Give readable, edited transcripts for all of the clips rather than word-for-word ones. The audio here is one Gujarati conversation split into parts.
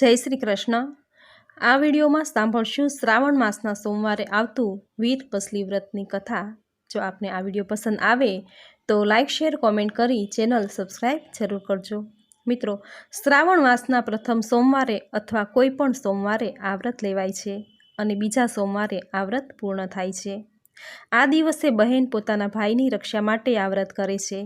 જય શ્રી કૃષ્ણ। આ વિડીયોમાં સાંભળશું શ્રાવણ માસના સોમવારે આવતું વીરપસલી વ્રતની કથા। જો આપને આ વિડીયો પસંદ આવે તો લાઇક શેર કોમેન્ટ કરી ચેનલ સબસ્ક્રાઈબ જરૂર કરજો। મિત્રો, શ્રાવણ માસના પ્રથમ સોમવારે અથવા કોઈ પણ સોમવારે આ વ્રત લેવાય છે અને બીજા સોમવારે આ વ્રત પૂર્ણ થાય છે। આ દિવસે બહેન પોતાના ભાઈની રક્ષા માટે આ વ્રત કરે છે।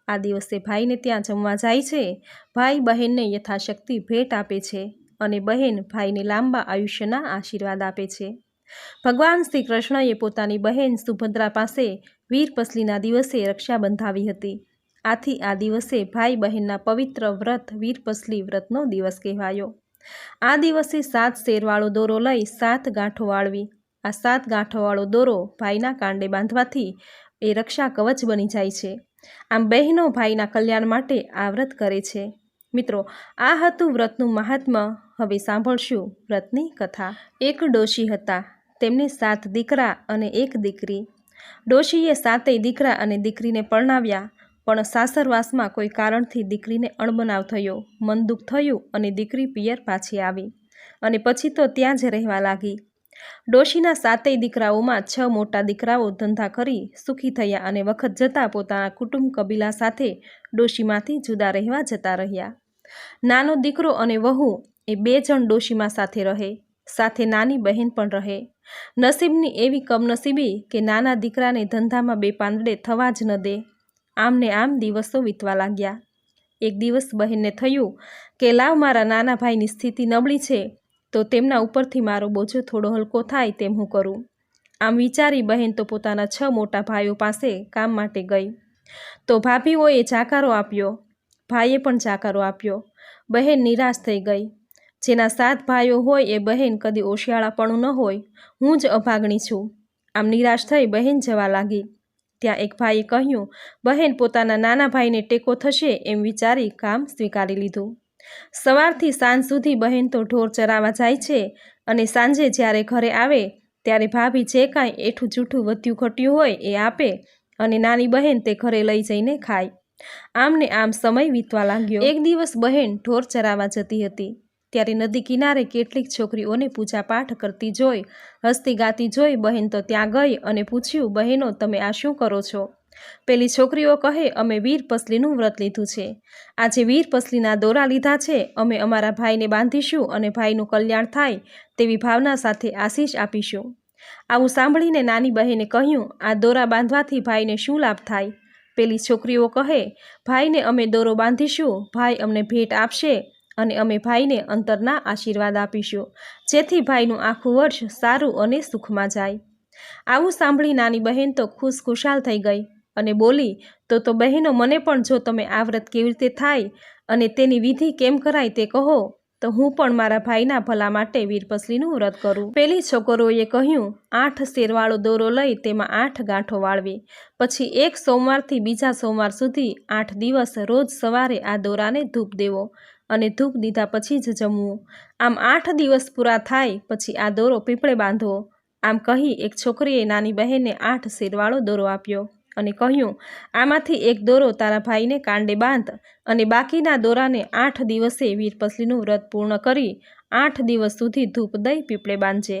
આ દિવસે ભાઈને ત્યાં જમવા જાય છે। ભાઈ બહેનને યથાશક્તિ ભેટ આપે છે અને બહેન ભાઈને લાંબા આયુષ્યના આશીર્વાદ આપે છે। ભગવાન શ્રી કૃષ્ણએ પોતાની બહેન સુભદ્રા પાસે વીરપસલીના દિવસે રક્ષા બંધાવી હતી। આથી આ દિવસે ભાઈ બહેનના પવિત્ર વ્રત વીરપસલી વ્રતનો દિવસ કહેવાયો। આ દિવસે 7 શેરવાળો દોરો લઈ 7 ગાંઠો વાળવી। આ 7 ગાંઠોવાળો દોરો ભાઈના કાંડે બાંધવાથી એ રક્ષા કવચ બની જાય છે। આમ બહેનો ભાઈના કલ્યાણ માટે આ વ્રત કરે છે। મિત્રો, આ હતું વ્રતનું મહાત્મ્ય। હવે સાંભળશું વ્રતની કથા। એક ડોશી હતા, તેમને 7 દીકરા અને 1 દીકરી। ડોશીએ 7 દીકરા અને દીકરીને પરણાવ્યા, પણ સાસરવાસમાં કોઈ કારણથી દીકરીને અણબનાવ થયો, મન દુઃખ થયું અને દીકરી પિયર પાછી આવી અને પછી તો ત્યાં જ રહેવા લાગી। ડોશીના 7 દીકરાઓમાં 6 મોટા દીકરાઓ ધંધા કરી સુખી થયા અને વખત જતાં પોતાના કુટુંબ કબીલા સાથે ડોશીમાંથી જુદા રહેવા જતા રહ્યા। નાનો દીકરો અને વહુ એ 2 જણ ડોશીમાં સાથે રહે, સાથે નાની બહેન પણ રહે। નસીબની એવી કમનસીબી કે નાના દીકરાને ધંધામાં 2 પાંદડે થવા જ ન દે। આમ ને આમ દિવસો વીતવા લાગ્યા। એક દિવસ બહેનને થયું કે લાવ, મારા નાના ભાઈની સ્થિતિ નબળી છે તો તેમના ઉપરથી મારો બોજો થોડો હલકો થાય તેમ હું કરું। આમ વિચારી બહેન તો પોતાના 6 મોટા ભાઈઓ પાસે કામ માટે ગઈ તો ભાભીઓએ જાકારો આપ્યો, ભાઈએ પણ જાકારો આપ્યો। બહેન નિરાશ થઈ ગઈ। જેના 7 ભાઈઓ હોય એ બહેન કદી ઓશિયાળાપણું ન હોય, હું જ અભાગણી છું। આમ નિરાશ થઈ બહેન જવા લાગી। ત્યાં એક ભાઈએ કહ્યું, બહેન પોતાના નાના ભાઈને ટેકો થશે એમ વિચારી કામ સ્વીકારી લીધું। સવારથી સાંજ સુધી બહેન તો ઢોર ચરાવવા જાય છે અને સાંજે જ્યારે ઘરે આવે ત્યારે ભાભી જે કાંઈ એઠું જૂઠું વધ્યું ઘટ્યું હોય એ આપે અને નાની બહેન તે ઘરે લઈ જઈને ખાય। આમ ને આમ સમય વીતવા લાગ્યો। એક દિવસ બહેન ઢોર ચરાવવા જતી હતી ત્યારે નદી કિનારે કેટલીક છોકરીઓને પૂજાપાઠ કરતી જોઈ, હસતી ગાતી જોઈ બહેન તો ત્યાં ગઈ અને પૂછ્યું, બહેનો તમે આ શું કરો છો? પેલી છોકરીઓ કહે, અમે વીરપસલીનું વ્રત લીધું છે। આજે વીરપસલીના દોરા લીધા છે। અમે અમારા ભાઈને બાંધીશું અને ભાઈનું કલ્યાણ થાય તેવી ભાવના સાથે આશીષ આપીશું। આવું સાંભળીને નાની બહેને કહ્યું, આ દોરા બાંધવાથી ભાઈને શું લાભ થાય? પેલી છોકરીઓ કહે, ભાઈને અમે દોરો બાંધીશું, ભાઈ અમને ભેટ આપશે અને અમે ભાઈને અંતરના આશીર્વાદ આપીશું, જેથી ભાઈનું આખું વર્ષ સારું અને સુખમાં જાય। આવું સાંભળી નાની બહેન તો ખુશખુશાલ થઈ ગઈ અને બોલી, તો બહેનો મને પણ જો તમે આ વ્રત કેવી રીતે થાય અને તેની વિધિ કેમ કરાય તે કહો તો હું પણ મારા ભાઈના ભલા માટે વીરપસલીનું વ્રત કરું। પેલી છોકરીઓએ કહ્યું, 8 શેરવાળો દોરો લઈ તેમાં 8 ગાંઠો વાળવી, પછી એક સોમવારથી બીજા સોમવાર સુધી 8 દિવસ રોજ સવારે આ દોરાને ધૂપ દેવો અને ધૂપ દીધા પછી જ જમવું। આમ 8 દિવસ પૂરા થાય પછી આ દોરો પીપળે બાંધવો। આમ કહી એક છોકરીએ નાની બહેનને 8 શેરવાળો દોરો આપ્યો અને કહ્યું, આમાંથી એક દોરો તારા ભાઈને કાંડે બાંધ અને બાકીના દોરાને 8 દિવસે વીરપસલીનું વ્રત પૂર્ણ કરી 8 દિવસ સુધી ધૂપ દઈ પીપળે બાંધજે।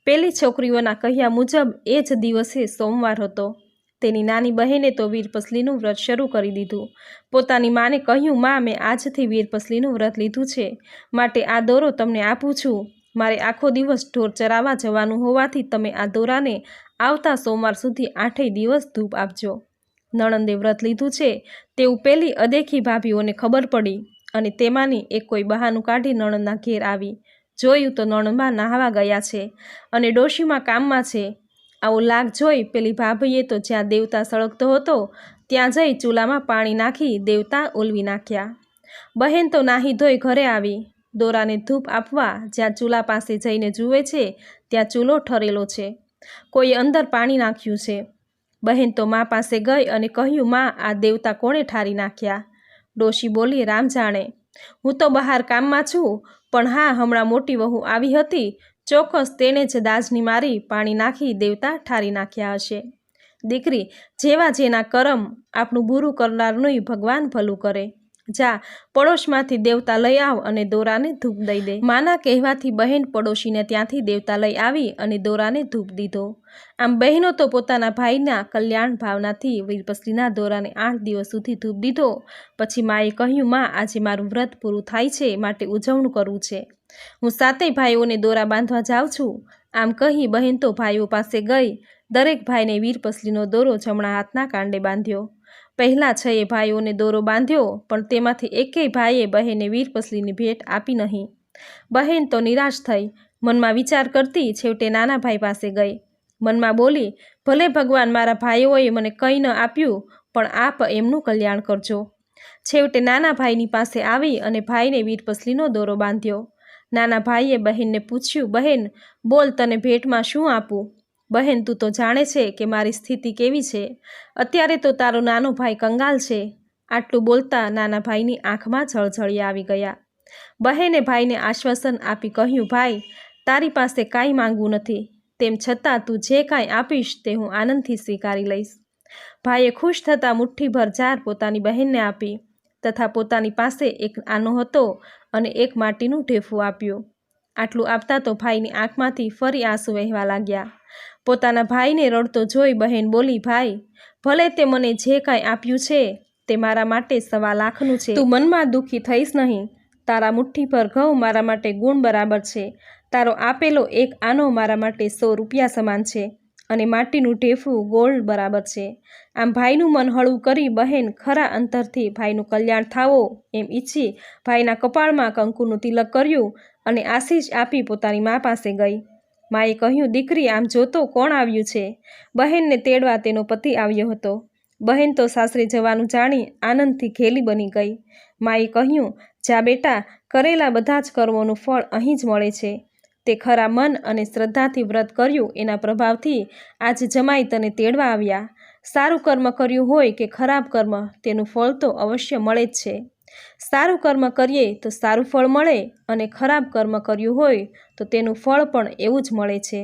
પેલી છોકરીઓના કહ્યા મુજબ એ જ દિવસે સોમવાર હતો। તેની નાની બહેને તો વીરપસલીનું વ્રત શરૂ કરી દીધું। પોતાની માને કહ્યું, માં, મેં આજથી વીરપસલીનું વ્રત લીધું છે, માટે આ દોરો તમને આપું છું। મારે આખો દિવસ ઢોર ચરાવવા જવાનું હોવાથી તમે આ દોરાને આવતા સોમવાર સુધી 8 દિવસ ધૂપ આપજો। નણંદે વ્રત લીધું છે તેવું પેલી અદેખી ભાભીઓને ખબર પડી અને તેમાંની એક કોઈ બહાનું કાઢી નણંદના ઘેર આવી। જોયું તો નણંદમાં નહાવા ગયા છે અને ડોશીમાં કામમાં છે। આવો લાગ જોઈ પેલી ભાભીએ તો જ્યાં દેવતા સળગતો હતો ત્યાં જઈ ચૂલામાં પાણી નાખી દેવતા ઓલવી નાખ્યા। બહેન તો નાહી ધોઈ ઘરે આવી। દોરાને ધૂપ આપવા જ્યાં ચૂલા પાસે જઈને જુએ છે ત્યાં ચૂલો ઠરેલો છે, કોઈએ અંદર પાણી નાખ્યું છે। બહેન તો મા પાસે ગઈ અને કહ્યું, માં, આ દેવતા કોણે ઠારી નાખ્યા? ડોશી બોલી, રામ જાણે, હું તો બહાર કામમાં છું, પણ હા, હમણાં મોટી વહુ આવી હતી, ચોક્કસ તેણે જ દાજની મારી પાણી નાખી દેવતા ઠારી નાખ્યા હશે। દીકરી, જેવા જેના કરમ, આપણું બુરું કરનારનું ભગવાન ભલું કરે। જા પડોશમાંથી દેવતા લઈ આવ અને દોરાને ધૂપ દઈ દે। માના કહેવાથી બહેન પડોશીને ત્યાંથી દેવતા લઈ આવી અને દોરાને ધૂપ દીધો। આમ બહેનો તો પોતાના ભાઈના કલ્યાણ ભાવનાથી વીરપસલીના દોરાને 8 દિવસ સુધી ધૂપ દીધો। પછી માએ કહ્યું, માં આજે મારું વ્રત પૂરું થાય છે, માટે ઉજવણું કરવું છે। હું 7 ભાઈઓને દોરા બાંધવા જાઉં છું। આમ કહી બહેન તો ભાઈઓ પાસે ગઈ। દરેક ભાઈને વીરપસલીનો દોરો જમણા હાથના કાંડે બાંધ્યો। પહેલાં 6 ભાઈઓને દોરો બાંધ્યો, પણ તેમાંથી એકેય ભાઈએ બહેને વીરપસલીની ભેટ આપી નહીં। બહેન તો નિરાશ થઈ મનમાં વિચાર કરતી છેવટે નાના ભાઈ પાસે ગઈ। મનમાં બોલી, ભલે ભગવાન મારા ભાઈઓએ મને કંઈ ન આપ્યું, પણ આપ એમનું કલ્યાણ કરજો। છેવટે નાના ભાઈની પાસે આવી અને ભાઈને વીરપસલીનો દોરો બાંધ્યો। નાના ભાઈએ બહેનને પૂછ્યું, બહેન બોલ, તને ભેટમાં શું આપું? બહેન, તું તો જાણે છે કે મારી સ્થિતિ કેવી છે। અત્યારે તો તારો નાનો ભાઈ કંગાલ છે। આટલું બોલતા નાના ભાઈની આંખમાં જળજળિયા આવી ગયા। બહેને ભાઈને આશ્વાસન આપી કહ્યું, ભાઈ તારી પાસે કાંઈ માંગવું નથી, તેમ છતાં તું જે કાંઈ આપીશ તે હું આનંદથી સ્વીકારી લઈશ। ભાઈએ ખુશ થતાં મુઠ્ઠીભર જાર પોતાની બહેનને આપી તથા પોતાની પાસે એક આનો હતો અને એક માટીનું ઢેફું આપ્યું। આટલું આપતા તો ભાઈની આંખમાંથી ફરી આંસુ વહેવા લાગ્યા। પોતાના ભાઈને રડતો જોઈ બહેન બોલી, ભાઈ ભલે તે મને જે કાંઈ આપ્યું છે તે મારા માટે 1.25 લાખનું છે। તું મનમાં દુઃખી થઈશ નહીં। તારા મુઠ્ઠીભર ઘઉં મારા માટે ગુણ બરાબર છે। તારો આપેલો એક આનો મારા માટે 100 રૂપિયા સમાન છે અને માટીનું ઢેફું ગોળ બરાબર છે। આમ ભાઈનું મન હળવું કરી બહેન ખરા અંતરથી ભાઈનું કલ્યાણ થાવો એમ ઈચ્છી ભાઈના કપાળમાં કંકુનું તિલક કર્યું અને આશીષ આપી પોતાની મા પાસે ગઈ। માએ કહ્યું, દીકરી આમ જોતો કોણ આવ્યું છે? બહેનને તેડવા તેનો પતિ આવ્યો હતો। બહેન તો સાસરે જવાનું જાણી આનંદથી ઘેલી બની ગઈ। માએ કહ્યું, જા બેટા, કરેલા બધા જ કર્મોનું ફળ અહીં જ મળે છે। તે ખરા મન અને શ્રદ્ધાથી વ્રત કર્યું એના પ્રભાવથી આજ જમાઈ તને તેડવા આવ્યા। સારું કર્મ કર્યું હોય કે ખરાબ કર્મ, તેનું ફળ તો અવશ્ય મળે જ છે। સારું કર્મ કરીએ તો સારું ફળ મળે અને ખરાબ કર્મ કર્યું હોય તો તેનું ફળ પણ એવું જ મળે છે।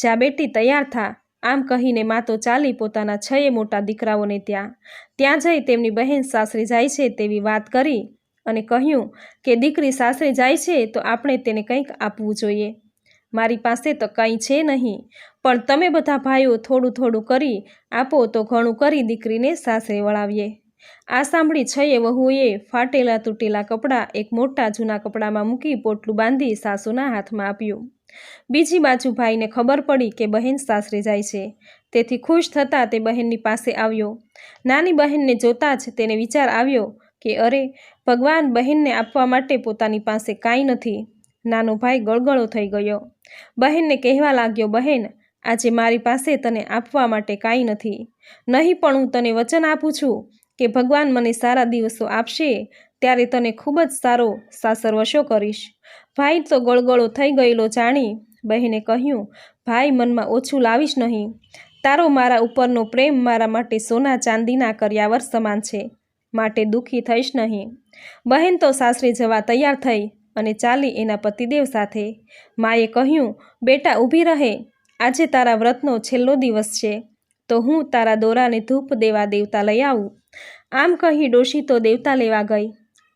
જા બેટી, તૈયાર થા। આમ કહીને મા તો ચાલી પોતાના 6 મોટા દીકરાઓને ત્યાં જઈ તેમની બહેન સાસરે જાય છે તેવી વાત કરી અને કહ્યું કે દીકરી સાસરે જાય છે તો આપણે તેને કંઈક આપવું જોઈએ। મારી પાસે તો કંઈ છે નહીં, પણ તમે બધા ભાઈઓ થોડું થોડું કરી આપો તો ઘણું કરી દીકરીને સાસરે વળાવીએ। આ સાંભળી 6 વહુઓએ ફાટેલા તૂટેલા કપડાં એક મોટા જૂના કપડામાં મૂકી પોટલું બાંધી સાસુના હાથમાં આપ્યું। બીજી બાજુ ભાઈને ખબર પડી કે બહેન સાસરે જાય છે, તેથી ખુશ થતાં તે બહેનની પાસે આવ્યો। નાની બહેનને જોતાં જ તેને વિચાર આવ્યો કે અરે, ભગવાન બહેનને આપવા માટે પોતાની પાસે કાંઈ નથી। નાનો ભાઈ ગળગળો થઈ ગયો। બહેનને કહેવા લાગ્યો, બહેન આજે મારી પાસે તને આપવા માટે કાંઈ નથી, નહીં પણ હું તને વચન આપું છું કે ભગવાન મને સારા દિવસો આપશે ત્યારે તને ખૂબ જ સારો સાસરવશો કરીશ। ભાઈ તો ગળગળો થઈ ગયેલો જાણી બહેને કહ્યું, ભાઈ મનમાં ઓછું લાવીશ નહીં। તારો મારા ઉપરનો પ્રેમ મારા માટે સોના ચાંદીના કર્યાવર સમાન છે, માટે દુઃખી થઈશ નહીં। બહેન તો સાસરે જવા તૈયાર થઈ અને ચાલી એના પતિદેવ સાથે। માએ કહ્યું, બેટા ઊભી રહે, આજે તારા વ્રતનો છેલ્લો દિવસ છે, તો હું તારા દોરાને ધૂપ દેવા દેવતા લઈ આવું। આમ કહી ડોશી તો દેવતા લેવા ગઈ।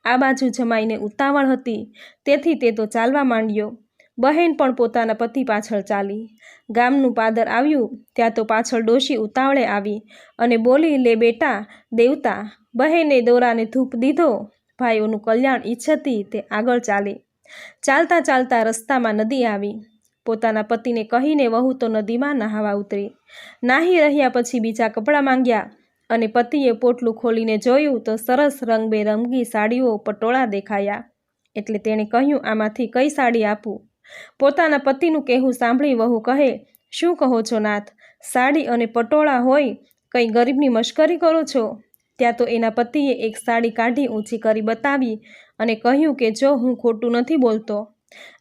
આ બાજુ જમાઈને ઉતાવળ હતી, તેથી તે તો ચાલવા માંડ્યો। બહેન પણ પોતાના પતિ પાછળ ચાલી। ગામનું પાદર આવ્યું ત્યાં તો પાછળ ડોશી ઉતાવળે આવી અને બોલી, લે બેટા દેવતા। બહેને દોરાને ધૂપ દીધો। ભાઈઓનું કલ્યાણ ઈચ્છતી તે આગળ ચાલી। ચાલતા ચાલતા રસ્તામાં નદી આવી। પોતાના પતિને કહીને વહુ તો નદીમાં નહાવા ઉતરી। નાહી રહ્યા પછી બીજા કપડાં માંગ્યા અને પતિએ પોટલું ખોલીને જોયું તો સરસ રંગબેરંગી સાડીઓ પટોળા દેખાયા। એટલે તેણે કહ્યું, આમાંથી કઈ સાડી આપું? પોતાના પતિનું કહેવું સાંભળી વહુ કહે, શું કહો છો નાથ? સાડી અને પટોળા હોય, કંઈ ગરીબની મશ્કરી કરો છો? ત્યાં તો એના પતિએ એક સાડી કાઢી ઊંચી કરી બતાવી અને કહ્યું કે જો હું ખોટું નથી બોલતો।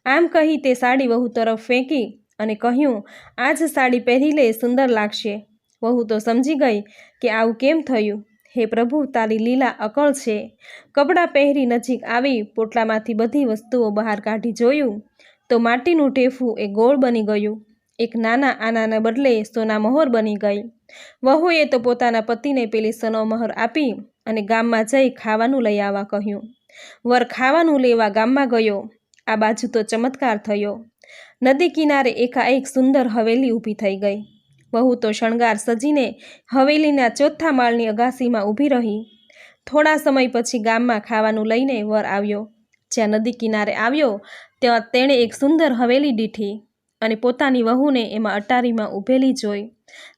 આમ કહી તે સાડી વહુ તરફ ફેંકી અને કહ્યું, આ જ સાડી પહેરી લે, સુંદર લાગશે। વહુ તો સમજી ગઈ કે આવું કેમ થયું। હે પ્રભુ, તારી લીલા અકળ છે। કપડાં પહેરી નજીક આવી પોટલામાંથી બધી વસ્તુઓ બહાર કાઢી જોયું તો માટીનું ઢેફું એ ગોળ બની ગયું। એક નાના આનાને બદલે સોના મહોર બની ગઈ। વહુએ તો પોતાના પતિને પેલી સોનો મહોર આપી અને ગામમાં જઈ ખાવાનું લઈ આવવા કહ્યું. વર ખાવાનું લેવા ગામમાં ગયો. આ બાજુ તો ચમત્કાર થયો. નદી કિનારે એકાએક સુંદર હવેલી ઊભી થઈ ગઈ. વહુ તો શણગાર સજીને હવેલીના ચોથા માળની અગાસીમાં ઊભી રહી. થોડા સમય પછી ગામમાં ખાવાનું લઈને વર આવ્યો. જ્યાં નદી કિનારે આવ્યો ત્યાં તેણે એક સુંદર હવેલી દીઠી અને પોતાની વહુને એમાં અટારીમાં ઊભેલી જોઈ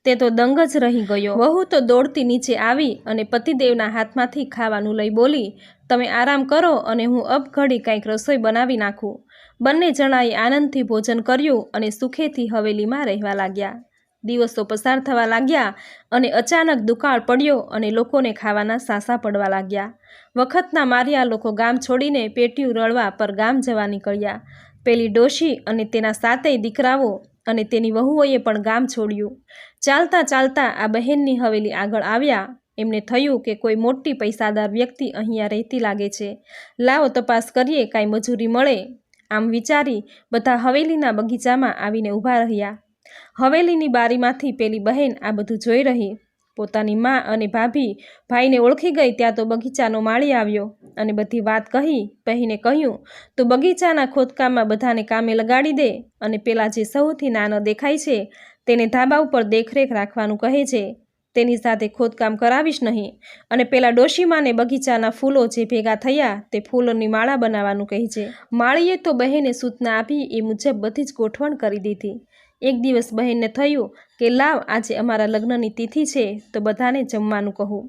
તે તો દંગ જ રહી ગયો. વહુ તો દોડતી નીચે આવી અને પતિદેવના હાથમાંથી ખાવાનું લઈ બોલી, તમે આરામ કરો અને હું અબ ઘડી કંઈક રસોઈ બનાવી નાખું. બંને જણાએ આનંદથી ભોજન કર્યું અને સુખેથી હવેલીમાં રહેવા લાગ્યા. દિવસો પસાર થવા લાગ્યા અને અચાનક દુકાળ પડ્યો અને લોકોને ખાવાના સાંસા પડવા લાગ્યા. વખતના માર્યા લોકો ગામ છોડીને પેટીયું રળવા પર ગામ જવા નીકળ્યા. પેલી ડોશી અને તેના 7 દીકરાઓ અને તેની વહુઓએ પણ ગામ છોડ્યું. ચાલતા ચાલતા આ બહેનની હવેલી આગળ આવ્યા. એમને થયું કે કોઈ મોટી પૈસાદાર વ્યક્તિ અહીંયા રહેતી લાગે છે. લાવો તપાસ કરીએ, કાંઈ મજૂરી મળે. આમ વિચારી બધા હવેલીના બગીચામાં આવીને ઊભા રહ્યા. હવેલીની બારીમાંથી પેલી બહેન આ બધું જોઈ રહી. પોતાની મા અને ભાઈને ઓળખી ગઈ ત્યાં તો બગીચાનો માળી આવ્યો અને બધી વાત કહી. બહેને કહ્યું, તું બગીચાના ખોદકામમાં બધાને કામે લગાડી દે અને પેલા જે સૌથી નાનો દેખાય છે તેને ધાબા ઉપર દેખરેખ રાખવાનું કહે છે. તેની સાથે ખોદકામ કરાવીશ નહીં. અને પેલા ડોશીમાને બગીચાના ફૂલો જે ભેગા થયા તે ફૂલોની માળા બનાવવાનું કહે છે. માળીએ તો બહેને સૂચના આપી એ મુજબ બધી જ ગોઠવણ કરી દીધી. એક દિવસ બહેનને થયું કે લાવ આજે અમારા લગ્નની તિથિ છે તો બધાને જમવાનું કહું.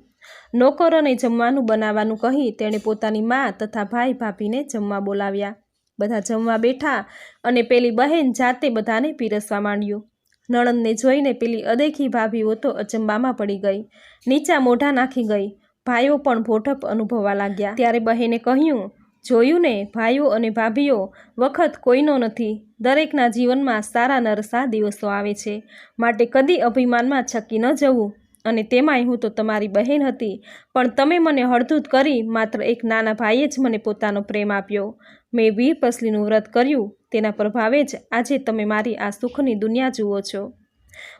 નોકરોને જમવાનું બનાવવાનું કહી તેણે પોતાની મા તથા ભાઈને જમવા બોલાવ્યા. બધા જમવા બેઠા અને પેલી બહેન જાતે બધાને પીરસવા માંડ્યું. નણંદને જોઈને પેલી અદેખી ભાભીઓ તો અચંબામાં પડી ગઈ, નીચા મોઢા નાખી ગઈ. ભાઈઓ પણ ભોઠપ અનુભવવા લાગ્યા. ત્યારે બહેને કહ્યું, જોયું ને ભાઈઓ અને ભાભીઓ, વખત કોઈનો નથી. દરેકના જીવનમાં સારા નરસા દિવસો આવે છે, માટે કદી અભિમાનમાં છકી ન જવું. અને તેમાંય હું તો તમારી બહેન હતી, પણ તમે મને હળધૂત કરી માત્ર એક નાના ભાઈએ જ મને પોતાનો પ્રેમ આપ્યો. મેં વીરપસલીનું વ્રત કર્યું, તેના પ્રભાવે જ આજે તમે મારી આ સુખની દુનિયા જુઓ છો.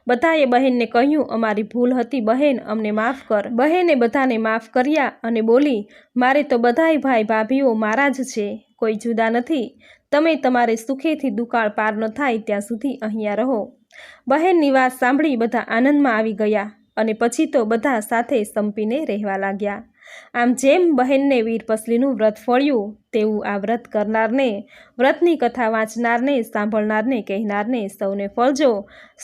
બધાએ બહેનને કહ્યું, અમારી ભૂલ હતી બહેન, અમને માફ કર. બહેને બધાને માફ કર્યા અને બોલી, મારે તો બધાય ભાઈ ભાભીઓ મારા જ છે, કોઈ જુદા નથી. તમે તમારે સુખેથી દુકાળ પાર ન થાય ત્યાં સુધી અહીંયા રહો. બહેનની વાત સાંભળી બધા આનંદમાં આવી ગયા અને પછી તો બધા સાથે સંપીને રહેવા લાગ્યા. આમ જેમ બહેનને વીરપસલીનું વ્રત ફળ્યું તેવું આ વ્રત કરનારને, વ્રતની કથા વાંચનારને, સાંભળનારને, કહેનારને સૌને ફળજો.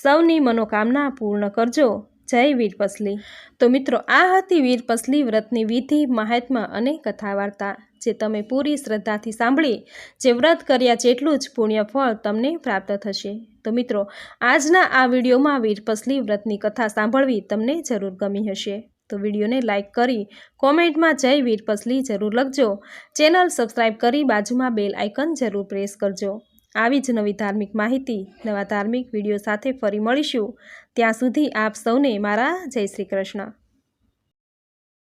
સૌની મનોકામના પૂર્ણ કરજો. જય વીરપસલી. તો મિત્રો, આ હતી વીરપસલી વ્રતની વિધિ, મહાત્મ્ય અને કથા વાર્તા, જે તમે પૂરી શ્રદ્ધાથી સાંભળી. જે વ્રત કર્યા જેટલું જ પુણ્ય ફળ તમને પ્રાપ્ત થશે. તો મિત્રો, આજના આ વિડીયોમાં વીરપસલી વ્રતની કથા સાંભળવી તમને જરૂર ગમી હશે. તો વિડીયોને લાઇક કરી કોમેન્ટમાં જય વીરપસલી જરૂર લખજો. ચેનલ સબસ્ક્રાઈબ કરી બાજુમાં બેલ આઇકન જરૂર પ્રેસ કરજો. આવી જ નવી ધાર્મિક માહિતી, નવા ધાર્મિક વિડીયો સાથે ફરી મળીશું. ત્યાં સુધી આપ સૌને મારા જય શ્રી કૃષ્ણ.